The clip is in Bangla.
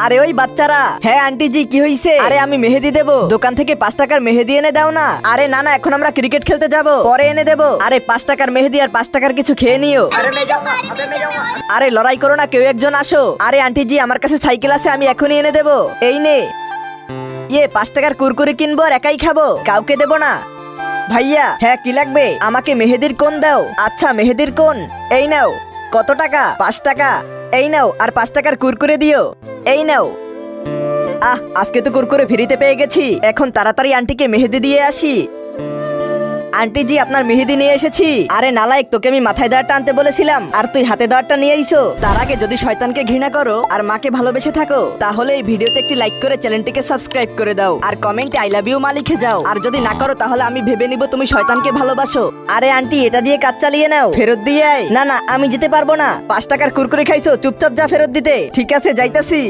আরে ওই বাচ্চারা, হ্যাঁ আন্টি জি কি হইছে? আরে আমি মেহেদি দেব, দোকান থেকে 5 টাকার মেহেদি এনে দাও না। আরে না না, এখন আমরা ক্রিকেট খেলতে যাব, পরে এনে দেব। আরে 5 টাকার মেহেদি আর 5 টাকার কিছু খেয়ে নিও। আরে লড়াই করো না, কেউ একজন আসো। আরে আন্টি জি আমার কাছে সাইকেল আছে, আমি এখনই এনে দেব। এই নে। 5 টাকার কুরকুরে কিনবো আর একাই খাবো, কাউকে দেব না। ভাইয়া, হ্যাঁ কি লাগবে? আমাকে মেহেদির কোন দাও। আচ্ছা মেহেদির কোন, এই নাও। কত টাকা? 5 টাকা। এই নাও, আর 5 টাকার কুরকুরে দিও। এই নাও। আজকে তো কুরকুরে ফ্রিতে পেয়ে গেছি, এখন তাড়াতাড়ি আন্টিকে মেহেদি দিয়ে আসি। আন্টি জি আপনার মেহেদি নিয়ে এসেছি। আরে নালায়েক, তোকে আমি মাথায় দেওয়ারটা আনতে বলেছিলাম আর তুই হাতে দেওয়ারটা নিয়ে আইছো। তার আগে যদি শয়তানকে ঘৃণা করো আর মাকে ভালোবেসে থাকো, তাহলে এই ভিডিওতে একটি লাইক করে চ্যানেলটিকে সাবস্ক্রাইব করে দাও আর কমেন্টে আই লাভ ইউ মা লিখে যাও। আর যদি না করো তাহলে আমি ভেবে নিব তুমি শয়তানকে ভালোবাসো। আরে আন্টি এটা দিয়ে কাজ চালিয়ে নাও, ফেরত দিয়ে আয়। না না আমি যেতে পারবো না, 5 টাকার কুরকুরে খাইছো, চুপচাপ যা ফেরত দিতে। ঠিক আছে যাইতাছি।